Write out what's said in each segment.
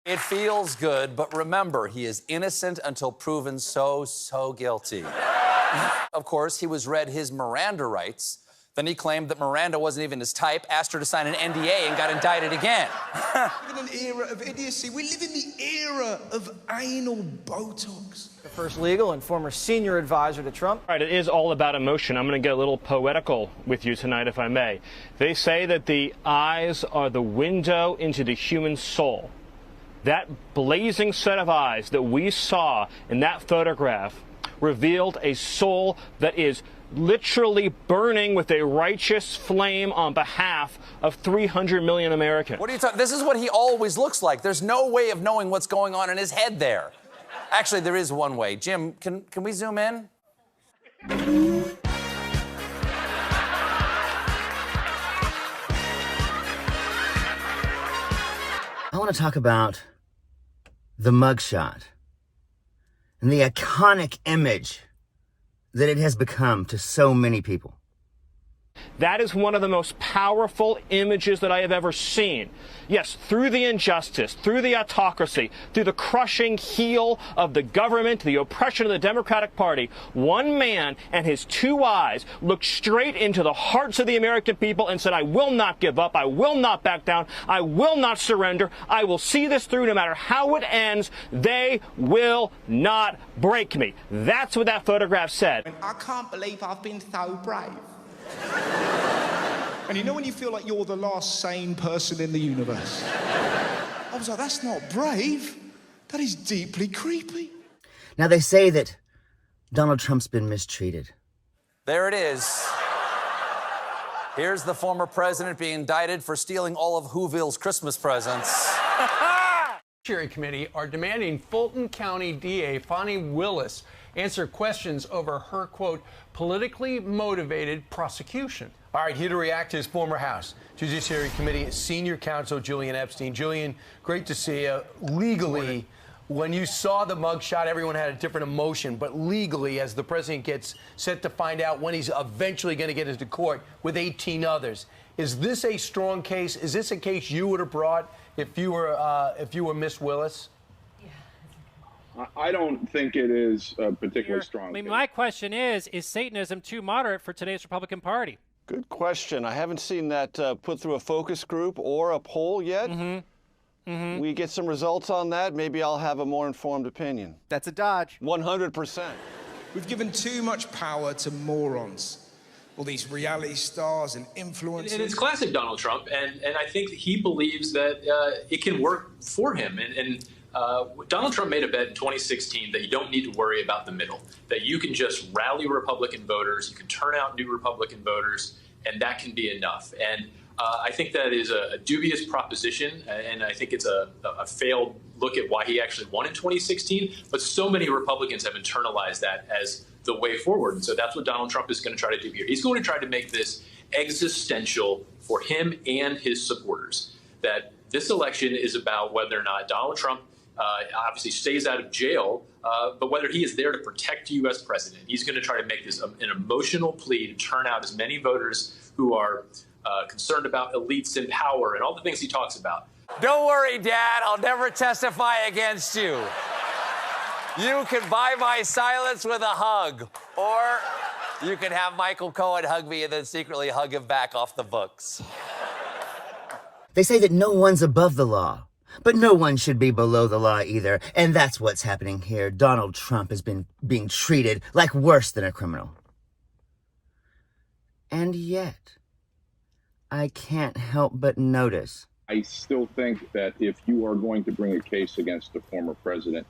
It feels good, but remember, he is innocent until proven so guilty. Of course, he was read his Miranda rights. Then he claimed that Miranda wasn't even his type, asked her to sign an NDA, and got indicted again. We live in an era of idiocy. We live in the era of anal Botox. The first legal and former senior advisor to Trump. All right, it is all about emotion. I'm going to get a little poetical with you tonight, if I may. They say that the eyes are the window into the human soul. That blazing set of eyes that we saw in that photograph revealed a soul that is literally burning with a righteous flame on behalf of 300 million Americans. What are you talking? This is what he always looks like. There's no way of knowing what's going on in his head there. Actually, there is one way. Jim, can we zoom in? I want to talk about the mugshot and the iconic image that it has become to so many people. That is one of the most powerful images that I have ever seen. Yes, through the injustice, through the autocracy, through the crushing heel of the government, the oppression of the Democratic Party, one man and his two eyes looked straight into the hearts of the American people and said, I will not give up, I will not back down, I will not surrender, I will see this through no matter how it ends, they will not break me. That's what that photograph said. I can't believe I've been so brave. And you know when you feel like you're the last sane person in the universe? I was like, that's not brave. That is deeply creepy. Now, they say that Donald Trump's been mistreated. There it is. Here's the former president being indicted for stealing all of Whoville's Christmas presents. Judiciary Committee are demanding Fulton County DA Fani Willis answer questions over her, quote, politically motivated prosecution. All right, here to react to his former House Judiciary Committee Senior Counsel Julian Epstein. Julian, great to see you. Legally, when you saw the mugshot, everyone had a different emotion. But legally, as the president gets set to find out when he's eventually going to get into court with 18 others, is this a strong case? Is this a case you would have brought if you were Miss Willis? I don't think it is a particularly strong. I mean, case. my question is Satanism too moderate for today's Republican Party? Good question. I haven't seen that put through a focus group or a poll yet. We get some results on that, maybe I'll have a more informed opinion. That's a dodge. 100%. We've given too much power to morons. All these reality stars and influencers. And it's classic Donald Trump, and I think he believes that it can work for him. And Donald Trump made a bet in 2016 that you don't need to worry about the middle, that you can just rally Republican voters, you can turn out new Republican voters, and that can be enough. And I think that is a dubious proposition, and I think it's a failed look at why he actually won in 2016. But so many Republicans have internalized that as the way forward. And so that's what Donald Trump is going to try to do here. He's going to try to make this existential for him and his supporters, that this election is about whether or not Donald Trump obviously stays out of jail, but whether he is there to protect the U.S. president. He's going to try to make this an emotional plea to turn out as many voters who are concerned about elites in power and all the things he talks about. Don't worry, Dad. I'll never testify against you. You can buy my silence with a hug, or you can have Michael Cohen hug me and then secretly hug him back off the books. They say that no one's above the law, but no one should be below the law either. And that's what's happening here. Donald Trump has been being treated like worse than a criminal. And yet, I can't help but notice. I still think that if you are going to bring a case against a former president,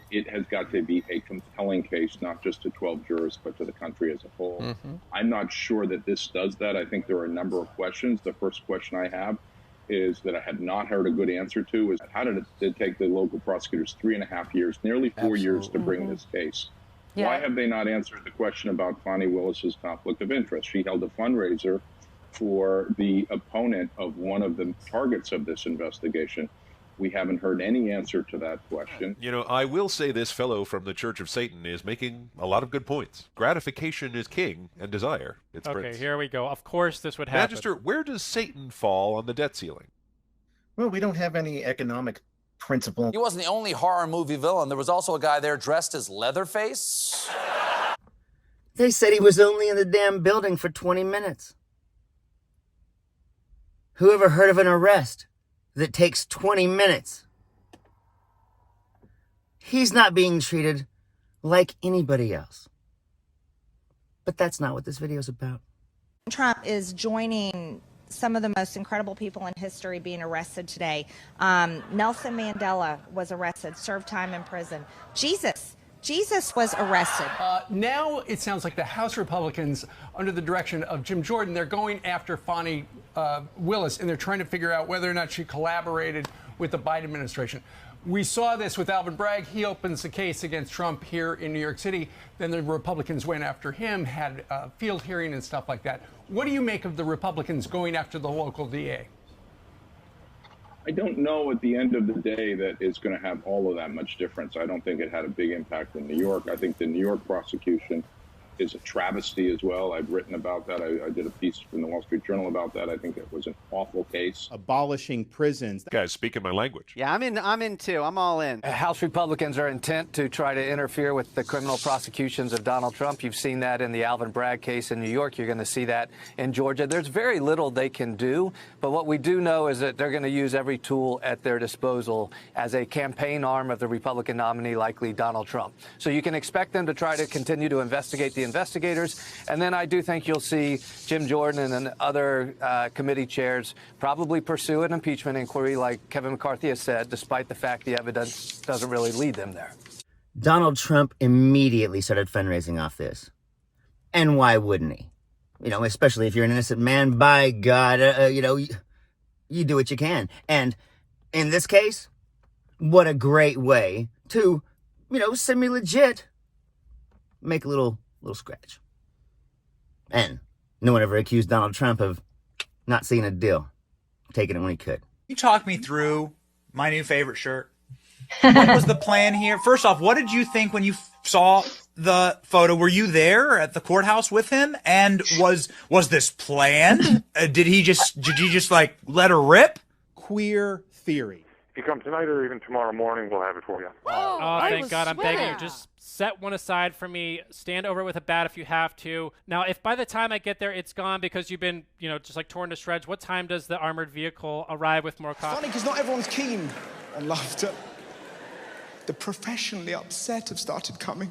it has got to be a compelling case, not just to 12 jurors, but to the country as a whole. I'm not sure that this does that. I think there are a number of questions. The first question I have is that I had not heard a good answer to is how did it take the local prosecutors 3.5 years, nearly 4 years to bring this case? Why have they not answered the question about Fani Willis's conflict of interest? She held a fundraiser for the opponent of one of the targets of this investigation. We haven't heard any answer to that question. You know, I will say this fellow from the Church of Satan is making a lot of good points. Gratification is king and desire. It's Okay, prince. here we go. Of course this would happen. Magister, where does Satan fall on the debt ceiling? Well, we don't have any economic principle. He wasn't the only horror movie villain. There was also a guy there dressed as Leatherface. They said he was only in the damn building for 20 minutes. Who ever heard of an arrest that takes 20 minutes? He's not being treated like anybody else. But that's not what this video is about. Trump is joining some of the most incredible people in history being arrested today. Nelson Mandela was arrested, served time in prison. Jesus was arrested. Now it sounds like the House Republicans, under the direction of Jim Jordan, they're going after Fani Willis, and they're trying to figure out whether or not she collaborated with the Biden administration. We saw this with Alvin Bragg. He opens the case against Trump here in New York City. Then the Republicans went after him, had a field hearing and stuff like that. What do you make of the Republicans going after the local DA? I don't know at the end of the day that it's going to have all of that much difference. I don't think it had a big impact in New York. I think the New York prosecution is a travesty as well. I've written about that. I did a piece in the Wall Street Journal about that. I think it was an awful case. Abolishing prisons. Guys, speaking my language. Yeah, I'm in too. I'm all in. House Republicans are intent to try to interfere with the criminal prosecutions of Donald Trump. You've seen that in the Alvin Bragg case in New York. You're going to see that in Georgia. There's very little they can do, but what we do know is that they're going to use every tool at their disposal as a campaign arm of the Republican nominee, likely Donald Trump. So you can expect them to try to continue to investigate the investigators. And then I do think you'll see Jim Jordan and other committee chairs probably pursue an impeachment inquiry like Kevin McCarthy has said, despite the fact the evidence doesn't really lead them there. Donald Trump immediately started fundraising off this. And why wouldn't he? You know, especially if you're an innocent man, by God, you do what you can. And in this case, what a great way to, semi-legit make a little scratch. And no one ever accused Donald Trump of not seeing a deal, taking it when he could. You talk me through my new favorite shirt. What was the plan here? First off, what did you think when you saw the photo? Were you there at the courthouse with him? And was this planned? Did you just like let her rip? Queer theory. If you come tonight or even tomorrow morning, we'll have it for you. Oh, thank God. I'm begging you. Just set one aside for me. Stand over it with a bat if you have to. Now, if by the time I get there it's gone because you've been, just like torn to shreds, what time does the armored vehicle arrive with more coffee? Funny because not everyone's keen on laughter. The professionally upset have started coming.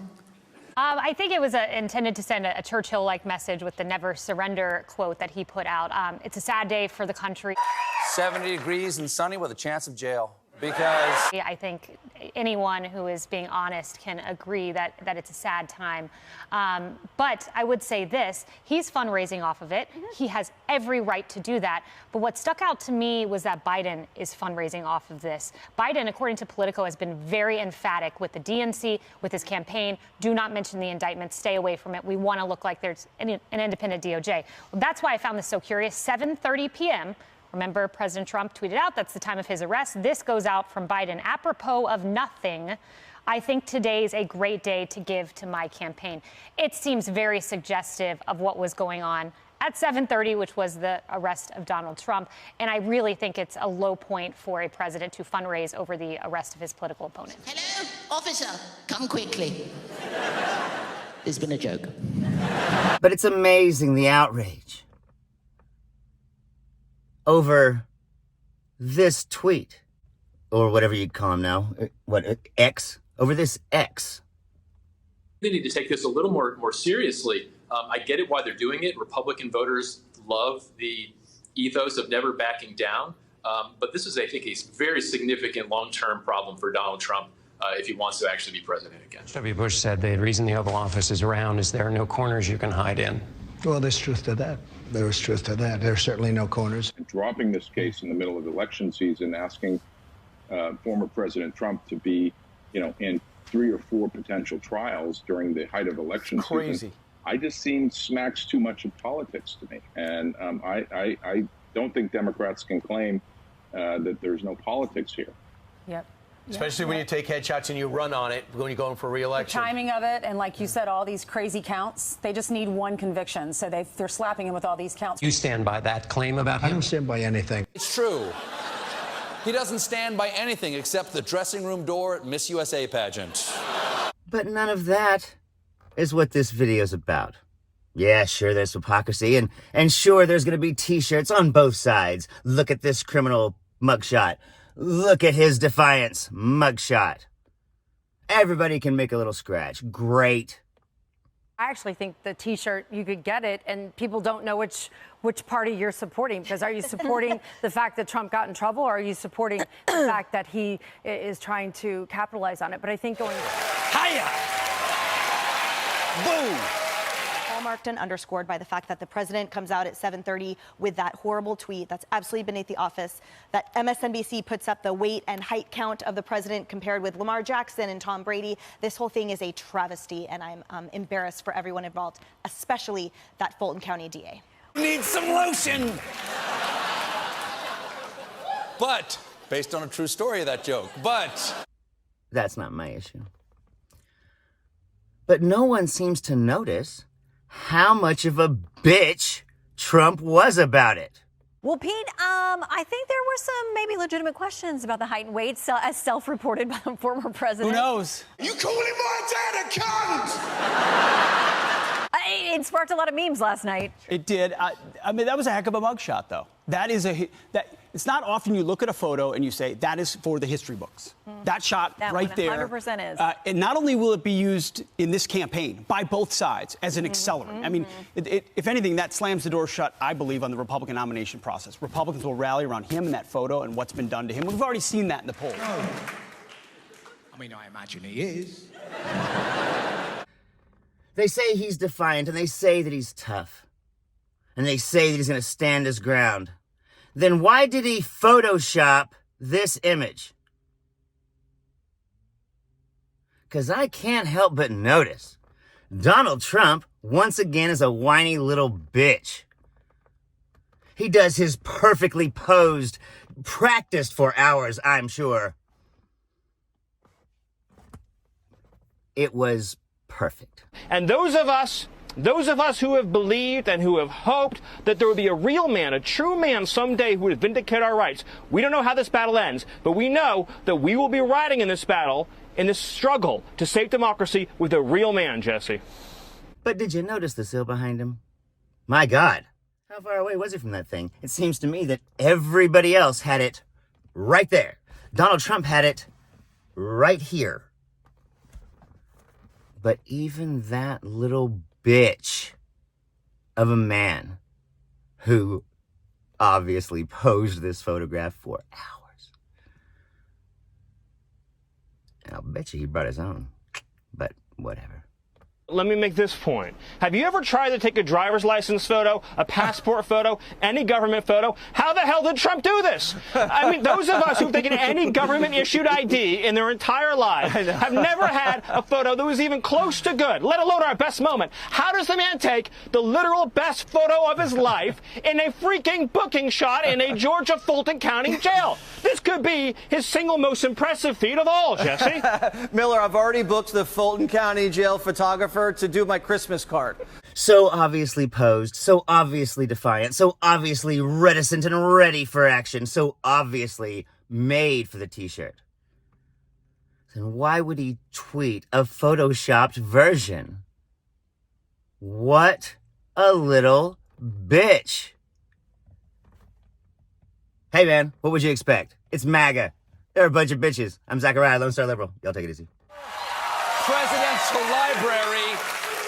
I think it was intended to send a Churchill-like message with the never surrender quote that he put out. It's a sad day for the country. 70 degrees and sunny with a chance of jail. Because I think anyone who is being honest can agree that it's a sad time. But I would say this, he's fundraising off of it. He has every right to do that. But what stuck out to me was that Biden is fundraising off of this. Biden, according to Politico, has been very emphatic with the DNC, with his campaign. Do not mention the indictment. Stay away from it. We want to look like there's an independent DOJ. Well, that's why I found this so curious. 7:30 p.m., remember, President Trump tweeted out that's the time of his arrest. This goes out from Biden. Apropos of nothing, I think today's a great day to give to my campaign. It seems very suggestive of what was going on at 7:30, which was the arrest of Donald Trump. And I really think it's a low point for a president to fundraise over the arrest of his political opponent. Hello, officer, come quickly. It's been a joke. But it's amazing, the outrage over this tweet, or whatever you'd call him now, X, over this X. They need to take this a little more seriously. I get it why they're doing it. Republican voters love the ethos of never backing down. But this is, I think, a very significant long-term problem for Donald Trump if he wants to actually be president again. W. Bush said the reason the Oval Office is around is there are no corners you can hide in. Well, there's truth to that. There is truth to that. There's certainly no corners. Dropping this case in the middle of election season, asking former President Trump to be, in 3 or 4 potential trials during the height of election season, I just smacks too much of politics to me. And I don't think Democrats can claim that there's no politics here. Yep. Especially when you take headshots and you run on it when you're going for re-election. The timing of it, and like you said, all these crazy counts, they just need one conviction. So they're slapping him with all these counts. You stand by that claim about him? I don't stand by anything. It's true. He doesn't stand by anything except the dressing room door at Miss USA pageant. But none of that is what this video's about. Yeah, sure, there's hypocrisy, and sure, there's gonna be t-shirts on both sides. Look at this criminal mugshot. Look at his defiance mugshot. Everybody can make a little scratch. Great. I actually think the T-shirt, you could get it, and people don't know which party you're supporting. Because are you supporting the fact that Trump got in trouble, or are you supporting the fact that he is trying to capitalize on it? But I think going... Hiya! Boom! Hallmarked and underscored by the fact that the president comes out at 7:30 with that horrible tweet that's absolutely beneath the office, that MSNBC puts up the weight and height count of the president compared with Lamar Jackson and Tom Brady. This whole thing is a travesty, and I'm embarrassed for everyone involved, especially that Fulton County DA. Need some lotion! But, based on a true story of that joke, but... That's not my issue. But no one seems to notice how much of a bitch Trump was about it. Well, Pete, I think there were some maybe legitimate questions about the height and weight, as self-reported by the former president. Who knows? You calling my dad a cunt? It sparked a lot of memes last night. It did. I mean, that was a heck of a mugshot, though. That is it's not often you look at a photo and you say, that is for the history books. That shot That right 100% there. 100% is. And not only will it be used in this campaign by both sides as an accelerant. I mean, if anything, that slams the door shut, I believe, on the Republican nomination process. Republicans will rally around him and that photo and what's been done to him. We've already seen that in the polls. I mean, I imagine he is. They say he's defiant, and they say that he's tough. And they say that he's going to stand his ground. Then why did he Photoshop this image? Because I can't help but notice Donald Trump, once again, is a whiny little bitch. He does his perfectly posed, practiced for hours, I'm sure. It was perfect. And those of us who have believed and who have hoped that there would be a real man, a true man someday who would vindicate our rights, we don't know how this battle ends, but we know that we will be riding in this battle, in this struggle to save democracy with a real man, Jesse. But did you notice the seal behind him? My God, how far away was he from that thing? It seems to me that everybody else had it right there. Donald Trump had it right here. But even that little bitch of a man who obviously posed this photograph for hours. And I'll bet you he brought his own, but whatever. Let me make this point. Have you ever tried to take a driver's license photo, a passport photo, any government photo? How the hell did Trump do this? I mean, those of us who've taken any government-issued ID in their entire lives have never had a photo that was even close to good, let alone our best moment. How does the man take the literal best photo of his life in a freaking booking shot in a Georgia Fulton County jail? This could be his single most impressive feat of all, Jesse. Miller, I've already booked the Fulton County jail photographer to do my Christmas card. So obviously posed, so obviously defiant, so obviously reticent and ready for action, so obviously made for the t-shirt. Then why would he tweet a photoshopped version? What a little bitch. Hey man, what would you expect? It's Maga. They're a bunch of bitches. I'm Zachariah, Lone Star Liberal. Y'all take it easy. Presidential library.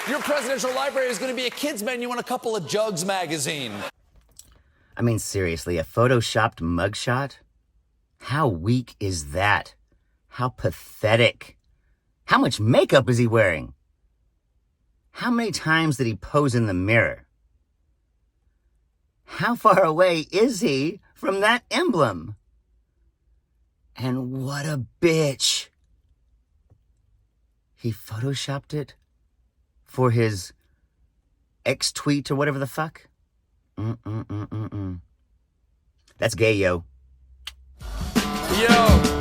Your presidential library is going to be a kids menu in a couple of Jugs magazine. I mean, seriously, a photoshopped mugshot? How weak is that? How pathetic. How much makeup is he wearing? How many times did he pose in the mirror? How far away is he from that emblem? And what a bitch. He photoshopped it for his ex-tweet or whatever the fuck? That's gay, yo. Yo.